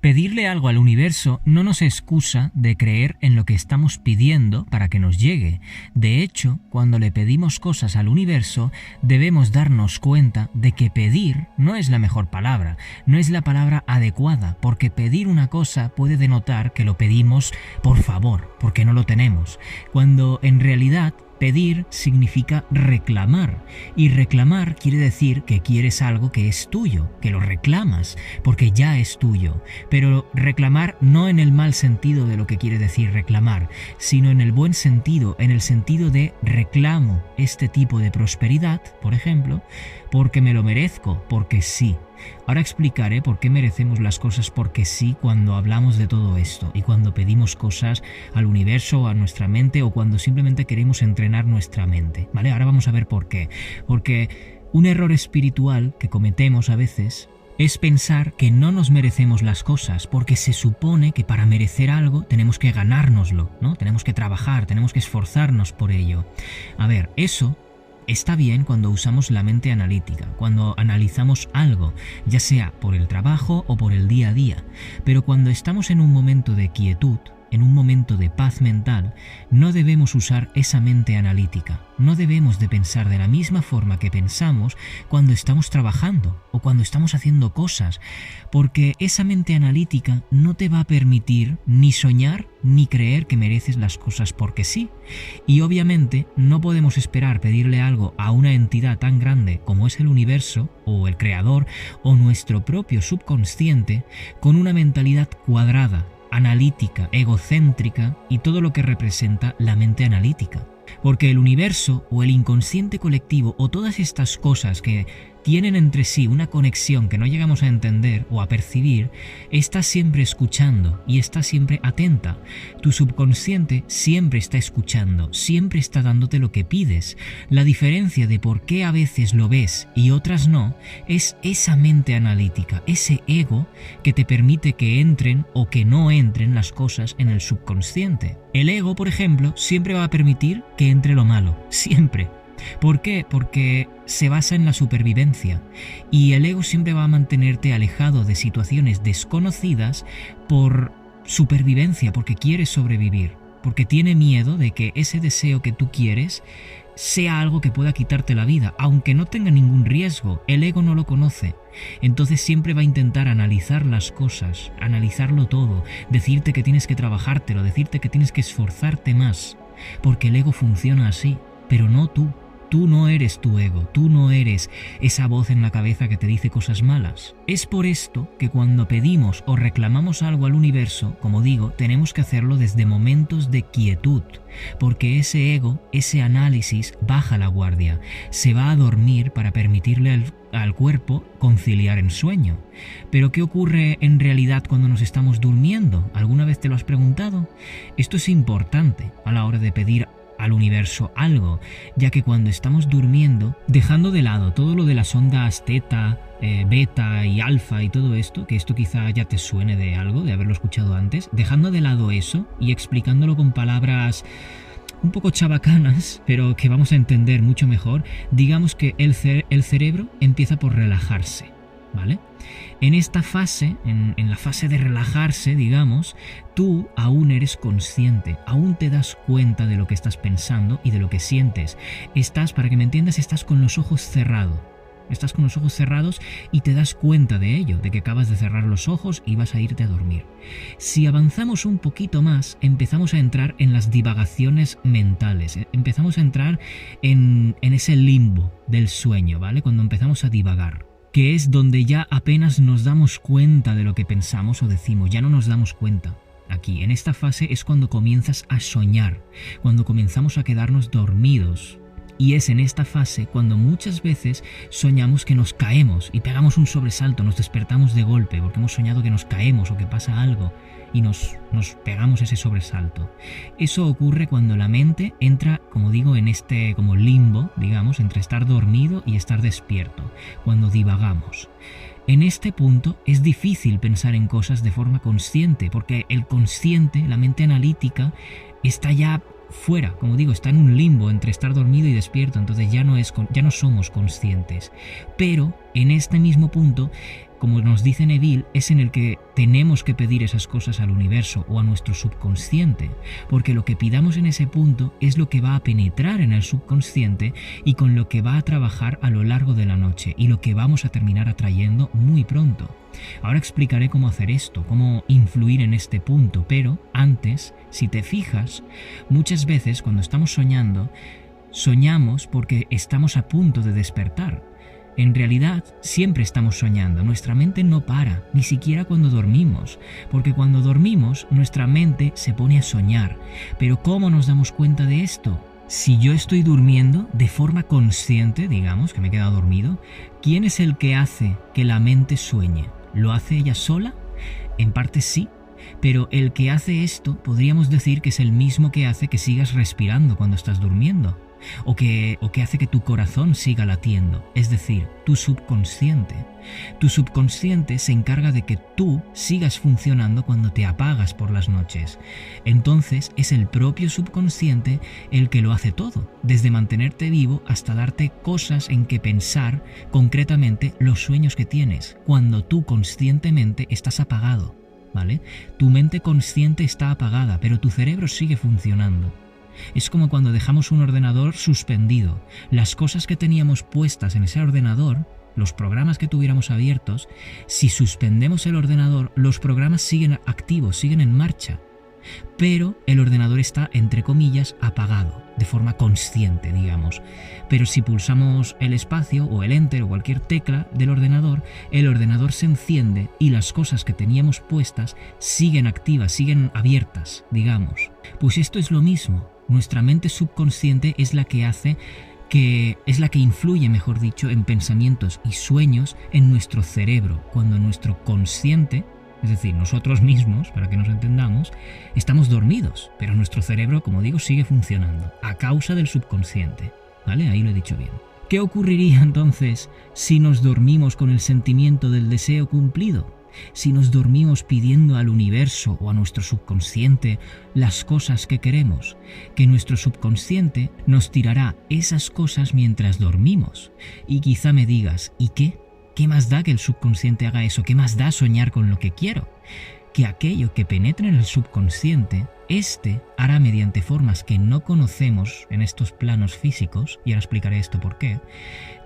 Pedirle algo al universo no nos excusa de creer en lo que estamos pidiendo para que nos llegue. De hecho, cuando le pedimos cosas al universo, debemos darnos cuenta de que pedir no es la mejor palabra, no es la palabra adecuada, porque pedir una cosa puede denotar que lo pedimos por favor, porque no lo tenemos, cuando en realidad pedir significa reclamar, y reclamar quiere decir que quieres algo que es tuyo, que lo reclamas, porque ya es tuyo. Pero reclamar no en el mal sentido de lo que quiere decir reclamar, sino en el buen sentido, en el sentido de reclamo este tipo de prosperidad, por ejemplo, porque me lo merezco, porque sí. Ahora explicaré por qué merecemos las cosas porque sí cuando hablamos de todo esto y cuando pedimos cosas al universo o a nuestra mente o cuando simplemente queremos entrenar nuestra mente, ¿vale? Ahora vamos a ver por qué. Porque un error espiritual que cometemos a veces es pensar que no nos merecemos las cosas, porque se supone que para merecer algo tenemos que ganárnoslo, ¿no? Tenemos que trabajar, tenemos que esforzarnos por ello. A ver, eso está bien cuando usamos la mente analítica, cuando analizamos algo, ya sea por el trabajo o por el día a día, pero cuando estamos en un momento de quietud, en un momento de paz mental, no debemos usar esa mente analítica, no debemos de pensar de la misma forma que pensamos cuando estamos trabajando o cuando estamos haciendo cosas, porque esa mente analítica no te va a permitir ni soñar ni creer que mereces las cosas porque sí. Y obviamente no podemos esperar pedirle algo a una entidad tan grande como es el universo o el creador o nuestro propio subconsciente con una mentalidad cuadrada, analítica, egocéntrica y todo lo que representa la mente analítica. Porque el universo o el inconsciente colectivo o todas estas cosas que tienen entre sí una conexión que no llegamos a entender o a percibir, está siempre escuchando y está siempre atenta. Tu subconsciente siempre está escuchando, siempre está dándote lo que pides. La diferencia de por qué a veces lo ves y otras no, es esa mente analítica, ese ego que te permite que entren o que no entren las cosas en el subconsciente. El ego, por ejemplo, siempre va a permitir que entre lo malo, siempre. ¿Por qué? Porque se basa en la supervivencia y el ego siempre va a mantenerte alejado de situaciones desconocidas por supervivencia, porque quiere sobrevivir, porque tiene miedo de que ese deseo que tú quieres sea algo que pueda quitarte la vida, aunque no tenga ningún riesgo. El ego no lo conoce, entonces siempre va a intentar analizar las cosas, analizarlo todo, decirte que tienes que trabajártelo, decirte que tienes que esforzarte más, porque el ego funciona así, pero no tú. Tú no eres tu ego, tú no eres esa voz en la cabeza que te dice cosas malas. Es por esto que cuando pedimos o reclamamos algo al universo, como digo, tenemos que hacerlo desde momentos de quietud, porque ese ego, ese análisis, baja la guardia, se va a dormir para permitirle al cuerpo conciliar en sueño. Pero ¿qué ocurre en realidad cuando nos estamos durmiendo? ¿Alguna vez te lo has preguntado? Esto es importante a la hora de pedir al universo algo, ya que cuando estamos durmiendo, dejando de lado todo lo de las ondas teta, beta y alfa y todo esto, que esto quizá ya te suene de algo, de haberlo escuchado antes, dejando de lado eso y explicándolo con palabras un poco chabacanas, pero que vamos a entender mucho mejor, digamos que el cerebro empieza por relajarse, ¿vale? En esta fase, en la fase de relajarse, digamos, tú aún eres consciente, aún te das cuenta de lo que estás pensando y de lo que sientes. Estás, para que me entiendas, estás con los ojos cerrados. Estás con los ojos cerrados y te das cuenta de ello, de que acabas de cerrar los ojos y vas a irte a dormir. Si avanzamos un poquito más, empezamos a entrar en las divagaciones mentales, empezamos a entrar en ese limbo del sueño, ¿vale? Cuando empezamos a divagar, que es donde ya apenas nos damos cuenta de lo que pensamos o decimos, ya no nos damos cuenta. Aquí, en esta fase, es cuando comienzas a soñar, cuando comenzamos a quedarnos dormidos. Y es en esta fase cuando muchas veces soñamos que nos caemos y pegamos un sobresalto, nos despertamos de golpe porque hemos soñado que nos caemos o que pasa algo y nos pegamos ese sobresalto. Eso ocurre cuando la mente entra, como digo, en este como limbo, digamos, entre estar dormido y estar despierto, cuando divagamos. En este punto es difícil pensar en cosas de forma consciente, porque el consciente, la mente analítica, está ya fuera, como digo, está en un limbo entre estar dormido y despierto, entonces ya no somos conscientes. Pero en este mismo punto como nos dice Neville, es en el que tenemos que pedir esas cosas al universo o a nuestro subconsciente, porque lo que pidamos en ese punto es lo que va a penetrar en el subconsciente y con lo que va a trabajar a lo largo de la noche y lo que vamos a terminar atrayendo muy pronto. Ahora explicaré cómo hacer esto, cómo influir en este punto, pero antes, si te fijas, muchas veces cuando estamos soñando, soñamos porque estamos a punto de despertar. En realidad, siempre estamos soñando, nuestra mente no para, ni siquiera cuando dormimos, porque cuando dormimos, nuestra mente se pone a soñar. Pero ¿cómo nos damos cuenta de esto? Si yo estoy durmiendo de forma consciente, digamos, que me he quedado dormido, ¿quién es el que hace que la mente sueñe? ¿Lo hace ella sola? En parte sí, pero el que hace esto podríamos decir que es el mismo que hace que sigas respirando cuando estás durmiendo. O que hace que tu corazón siga latiendo, es decir, tu subconsciente. Tu subconsciente se encarga de que tú sigas funcionando cuando te apagas por las noches. Entonces es el propio subconsciente el que lo hace todo, desde mantenerte vivo hasta darte cosas en que pensar, concretamente los sueños que tienes, cuando tú conscientemente estás apagado, ¿vale? Tu mente consciente está apagada, pero tu cerebro sigue funcionando. Es como cuando dejamos un ordenador suspendido. Las cosas que teníamos puestas en ese ordenador, los programas que tuviéramos abiertos, si suspendemos el ordenador, los programas siguen activos, siguen en marcha. Pero el ordenador está, entre comillas, apagado, de forma consciente, digamos. Pero si pulsamos el espacio o el enter o cualquier tecla del ordenador, el ordenador se enciende y las cosas que teníamos puestas siguen activas, siguen abiertas, digamos. Pues esto es lo mismo. Nuestra mente subconsciente es la que influye, mejor dicho, en pensamientos y sueños en nuestro cerebro, cuando nuestro consciente, es decir, nosotros mismos, para que nos entendamos, estamos dormidos, pero nuestro cerebro, como digo, sigue funcionando, a causa del subconsciente, ¿vale? Ahí lo he dicho bien. ¿Qué ocurriría entonces si nos dormimos con el sentimiento del deseo cumplido? Si nos dormimos pidiendo al universo o a nuestro subconsciente las cosas que queremos, que nuestro subconsciente nos tirará esas cosas mientras dormimos. Y quizá me digas, ¿y qué? ¿Qué más da que el subconsciente haga eso? ¿Qué más da soñar con lo que quiero? Que aquello que penetre en el subconsciente, hará mediante formas que no conocemos en estos planos físicos, y ahora explicaré esto por qué,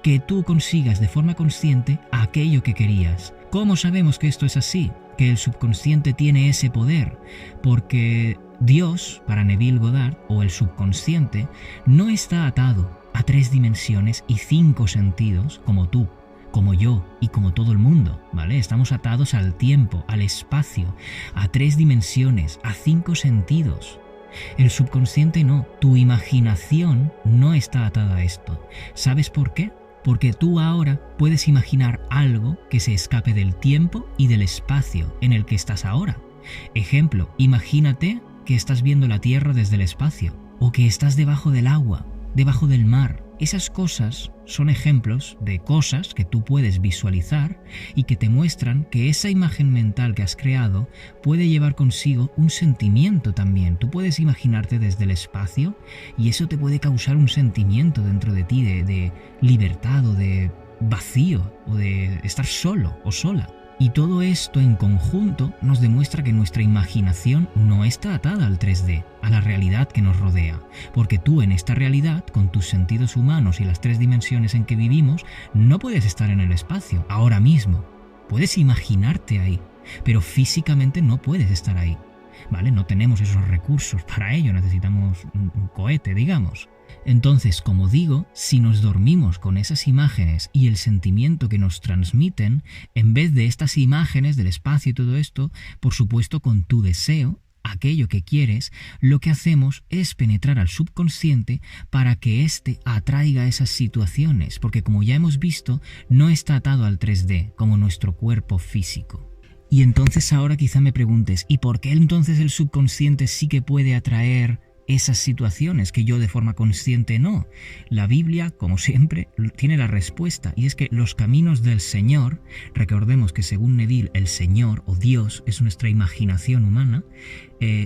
que tú consigas de forma consciente aquello que querías. ¿Cómo sabemos que esto es así? Que el subconsciente tiene ese poder, porque Dios, para Neville Goddard, o el subconsciente, no está atado a 3 dimensiones y 5 sentidos como tú, como yo y como todo el mundo, ¿vale? Estamos atados al tiempo, al espacio, a 3 dimensiones, a 5 sentidos. El subconsciente no, tu imaginación no está atada a esto. ¿Sabes por qué? Porque tú ahora puedes imaginar algo que se escape del tiempo y del espacio en el que estás ahora. Ejemplo, imagínate que estás viendo la Tierra desde el espacio, o que estás debajo del agua, debajo del mar. Esas cosas son ejemplos de cosas que tú puedes visualizar y que te muestran que esa imagen mental que has creado puede llevar consigo un sentimiento también. Tú puedes imaginarte desde el espacio y eso te puede causar un sentimiento dentro de ti de libertad o de vacío o de estar solo o sola. Y todo esto en conjunto nos demuestra que nuestra imaginación no está atada al 3D, a la realidad que nos rodea, porque tú en esta realidad, con tus sentidos humanos y las 3 dimensiones en que vivimos, no puedes estar en el espacio, ahora mismo. Puedes imaginarte ahí, pero físicamente no puedes estar ahí, ¿vale? No tenemos esos recursos para ello, necesitamos un cohete, digamos. Entonces, como digo, si nos dormimos con esas imágenes y el sentimiento que nos transmiten, en vez de estas imágenes del espacio y todo esto, por supuesto con tu deseo, aquello que quieres, lo que hacemos es penetrar al subconsciente para que éste atraiga esas situaciones, porque como ya hemos visto, no está atado al 3D, como nuestro cuerpo físico. Y entonces ahora quizá me preguntes, ¿y por qué entonces el subconsciente sí que puede atraer esas situaciones que yo de forma consciente no? La Biblia, como siempre, tiene la respuesta, y es que los caminos del Señor, recordemos que según Neville el Señor o Dios es nuestra imaginación humana,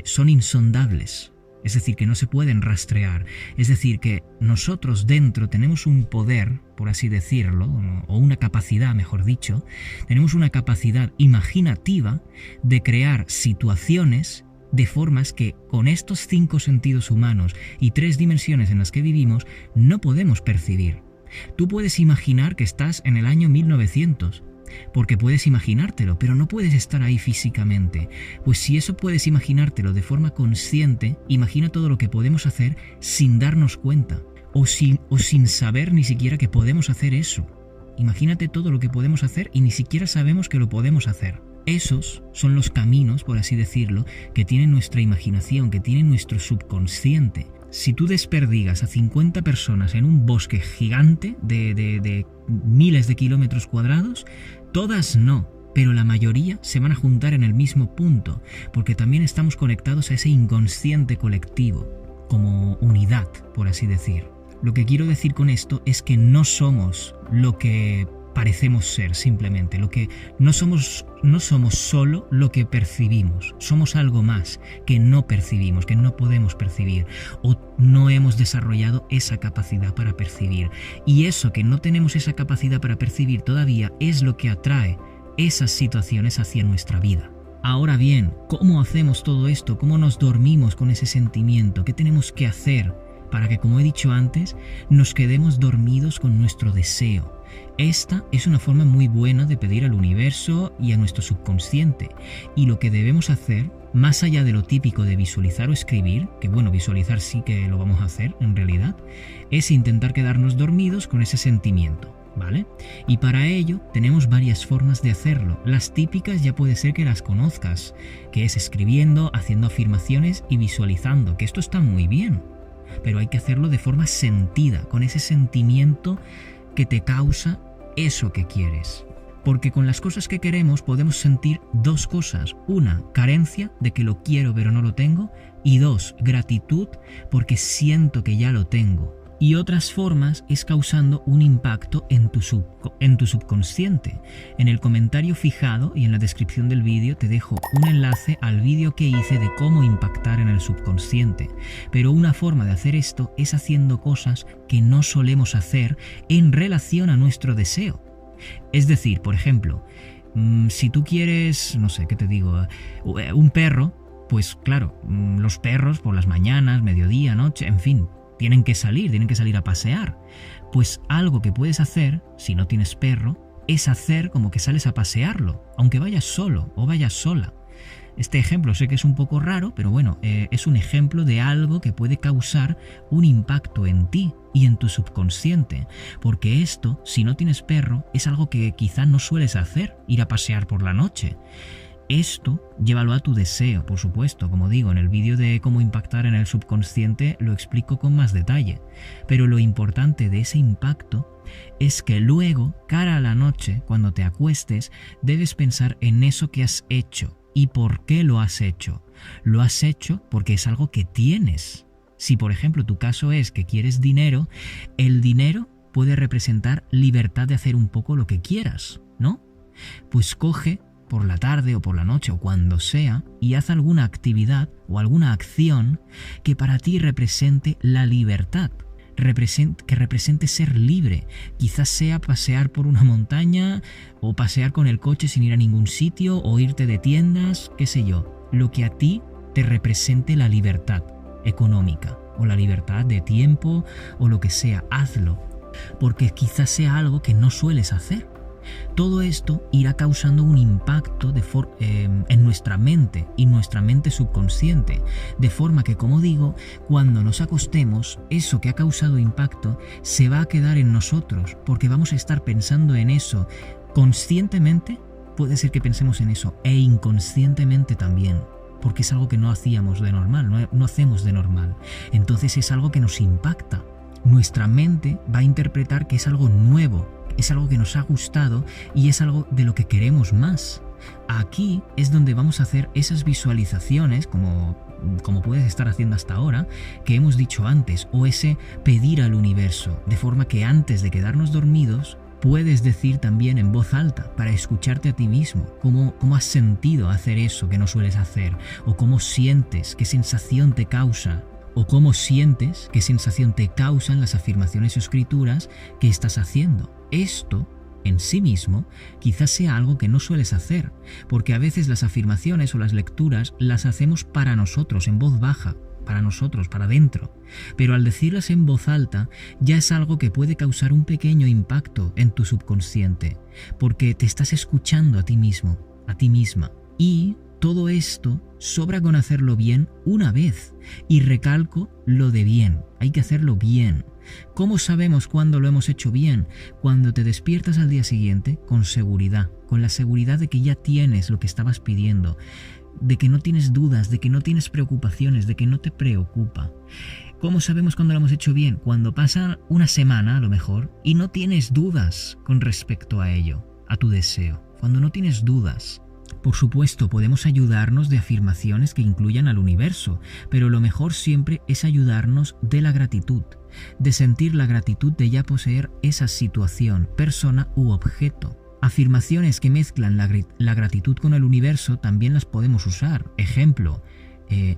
son insondables. es decir, que no se pueden rastrear. Es decir, que nosotros dentro tenemos un poder, por así decirlo, o una capacidad, mejor dicho, tenemos una capacidad imaginativa de crear situaciones de formas que con estos 5 sentidos humanos y 3 dimensiones en las que vivimos no podemos percibir. Tú puedes imaginar que estás en el año 1900, porque puedes imaginártelo, pero no puedes estar ahí físicamente. Pues si eso puedes imaginártelo de forma consciente, imagina todo lo que podemos hacer sin darnos cuenta, o sin saber ni siquiera que podemos hacer eso. Imagínate todo lo que podemos hacer y ni siquiera sabemos que lo podemos hacer. Esos son los caminos, por así decirlo, que tiene nuestra imaginación, que tiene nuestro subconsciente. Si tú desperdigas a 50 personas en un bosque gigante de miles de kilómetros cuadrados, todas no, pero la mayoría se van a juntar en el mismo punto, porque también estamos conectados a ese inconsciente colectivo, como unidad, por así decir. Lo que quiero decir con esto es que no somos lo que parecemos ser, simplemente. No somos solo lo que percibimos, somos algo más que no percibimos, que no podemos percibir, o no hemos desarrollado esa capacidad para percibir. Y eso, que no tenemos esa capacidad para percibir todavía, es lo que atrae esas situaciones hacia nuestra vida. Ahora bien, ¿cómo hacemos todo esto? ¿Cómo nos dormimos con ese sentimiento? ¿Qué tenemos que hacer para que, como he dicho antes, nos quedemos dormidos con nuestro deseo? Esta es una forma muy buena de pedir al universo y a nuestro subconsciente. Y lo que debemos hacer, más allá de lo típico de visualizar o escribir, que bueno, visualizar sí que lo vamos a hacer en realidad, es intentar quedarnos dormidos con ese sentimiento, ¿vale? Y para ello tenemos varias formas de hacerlo. Las típicas ya puede ser que las conozcas, que es escribiendo, haciendo afirmaciones y visualizando, que esto está muy bien, pero hay que hacerlo de forma sentida, con ese sentimiento que te causa eso que quieres. Porque con las cosas que queremos podemos sentir 2 cosas. Una, carencia de que lo quiero pero no lo tengo. Y 2, gratitud porque siento que ya lo tengo. Y otras formas es causando un impacto en tu subconsciente. En el comentario fijado y en la descripción del vídeo te dejo un enlace al vídeo que hice de cómo impactar en el subconsciente. Pero una forma de hacer esto es haciendo cosas que no solemos hacer en relación a nuestro deseo. Es decir, por ejemplo, si tú quieres, no sé, ¿qué te digo? Un perro, pues claro, los perros por las mañanas, mediodía, noche, en fin, tienen que salir a pasear. Pues algo que puedes hacer, si no tienes perro, es hacer como que sales a pasearlo, aunque vayas solo o vayas sola. Este ejemplo sé que es un poco raro, pero bueno, es un ejemplo de algo que puede causar un impacto en ti y en tu subconsciente. Porque esto, si no tienes perro, es algo que quizá no sueles hacer, ir a pasear por la noche. Esto llévalo a tu deseo, por supuesto. Como digo, en el vídeo de cómo impactar en el subconsciente lo explico con más detalle. Pero lo importante de ese impacto es que luego, cara a la noche, cuando te acuestes, debes pensar en eso que has hecho. ¿Y por qué lo has hecho? Lo has hecho porque es algo que tienes. Si, por ejemplo, tu caso es que quieres dinero, el dinero puede representar libertad de hacer un poco lo que quieras, ¿no? Pues coge por la tarde o por la noche o cuando sea y haz alguna actividad o alguna acción que para ti represente la libertad, que represente ser libre. Quizás sea pasear por una montaña o pasear con el coche sin ir a ningún sitio o irte de tiendas, qué sé yo. Lo que a ti te represente la libertad económica o la libertad de tiempo o lo que sea, hazlo. Porque quizás sea algo que no sueles hacer. Todo esto irá causando un impacto en nuestra mente y nuestra mente subconsciente, de forma que, como digo, cuando nos acostemos, eso que ha causado impacto se va a quedar en nosotros, porque vamos a estar pensando en eso conscientemente, puede ser que pensemos en eso, e inconscientemente también, porque es algo que no hacíamos de normal, no hacemos de normal. Entonces es algo que nos impacta. Nuestra mente va a interpretar que es algo nuevo, es algo que nos ha gustado y es algo de lo que queremos más. Aquí es donde vamos a hacer esas visualizaciones, como puedes estar haciendo hasta ahora, que hemos dicho antes, o ese pedir al universo, de forma que antes de quedarnos dormidos, puedes decir también en voz alta para escucharte a ti mismo cómo has sentido hacer eso que no sueles hacer, o cómo sientes, qué sensación te causa o cómo sientes, qué sensación te causan las afirmaciones o escrituras que estás haciendo. Esto en sí mismo quizás sea algo que no sueles hacer, porque a veces las afirmaciones o las lecturas las hacemos para nosotros, en voz baja, para nosotros, para dentro. Pero al decirlas en voz alta ya es algo que puede causar un pequeño impacto en tu subconsciente, porque te estás escuchando a ti mismo, a ti misma. Y todo esto sobra con hacerlo bien una vez. Y recalco lo de bien, hay que hacerlo bien. ¿Cómo sabemos cuándo lo hemos hecho bien? Cuando te despiertas al día siguiente con seguridad, con la seguridad de que ya tienes lo que estabas pidiendo, de que no tienes dudas, de que no tienes preocupaciones, de que no te preocupa. ¿Cómo sabemos cuándo lo hemos hecho bien? Cuando pasa una semana a lo mejor y no tienes dudas con respecto a ello, a tu deseo. Cuando no tienes dudas. Por supuesto, podemos ayudarnos de afirmaciones que incluyan al universo, pero lo mejor siempre es ayudarnos de la gratitud, de sentir la gratitud de ya poseer esa situación, persona u objeto. Afirmaciones que mezclan la gratitud con el universo también las podemos usar. Ejemplo,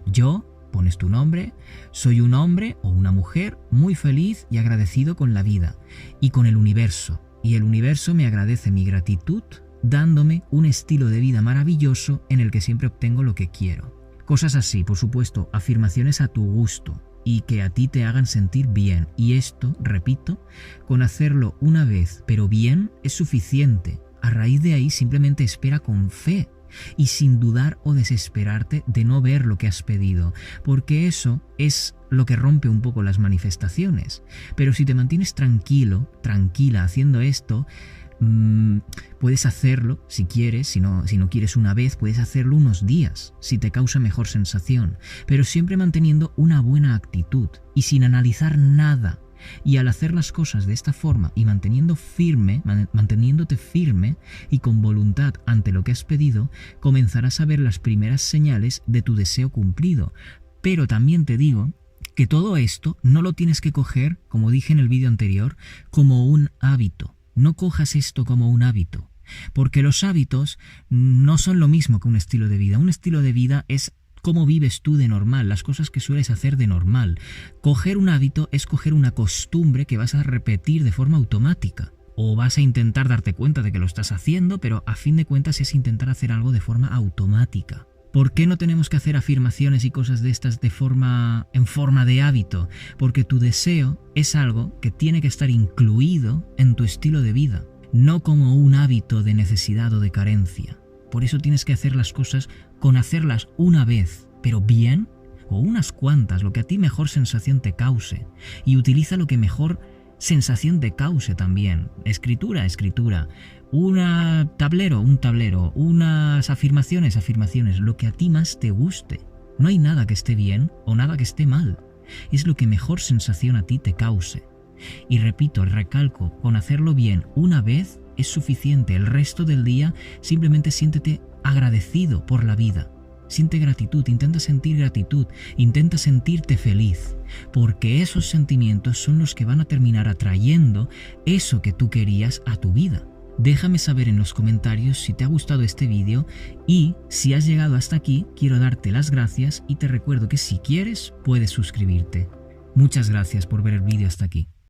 yo, pones tu nombre, soy un hombre o una mujer muy feliz y agradecido con la vida y con el universo. Y el universo me agradece mi gratitud dándome un estilo de vida maravilloso en el que siempre obtengo lo que quiero. Cosas así, por supuesto, afirmaciones a tu gusto y que a ti te hagan sentir bien. Y esto, repito, con hacerlo una vez, pero bien, es suficiente. A raíz de ahí simplemente espera con fe y sin dudar o desesperarte de no ver lo que has pedido, porque eso es lo que rompe un poco las manifestaciones. Pero si te mantienes tranquilo, tranquila haciendo esto, puedes hacerlo si quieres, si no quieres una vez, puedes hacerlo unos días, si te causa mejor sensación, pero siempre manteniendo una buena actitud y sin analizar nada. Y al hacer las cosas de esta forma y manteniéndote firme y con voluntad ante lo que has pedido, comenzarás a ver las primeras señales de tu deseo cumplido. Pero también te digo que todo esto no lo tienes que coger, como dije en el vídeo anterior, como un hábito. No cojas esto como un hábito, porque los hábitos no son lo mismo que un estilo de vida. Un estilo de vida es cómo vives tú de normal, las cosas que sueles hacer de normal. Coger un hábito es coger una costumbre que vas a repetir de forma automática. O vas a intentar darte cuenta de que lo estás haciendo, pero a fin de cuentas es intentar hacer algo de forma automática. ¿Por qué no tenemos que hacer afirmaciones y cosas de estas en forma de hábito? Porque tu deseo es algo que tiene que estar incluido en tu estilo de vida, no como un hábito de necesidad o de carencia. Por eso tienes que hacer las cosas con hacerlas una vez, pero bien, o unas cuantas, lo que a ti mejor sensación te cause. Y utiliza lo que mejor sensación te cause también. Escritura, un tablero, unas afirmaciones, lo que a ti más te guste. No hay nada que esté bien o nada que esté mal. Es lo que mejor sensación a ti te cause. Y repito, recalco, con hacerlo bien una vez es suficiente. El resto del día simplemente siéntete agradecido por la vida. Siente gratitud, intenta sentir gratitud, intenta sentirte feliz, porque esos sentimientos son los que van a terminar atrayendo eso que tú querías a tu vida. Déjame saber en los comentarios si te ha gustado este vídeo y si has llegado hasta aquí, quiero darte las gracias y te recuerdo que si quieres puedes suscribirte. Muchas gracias por ver el vídeo hasta aquí.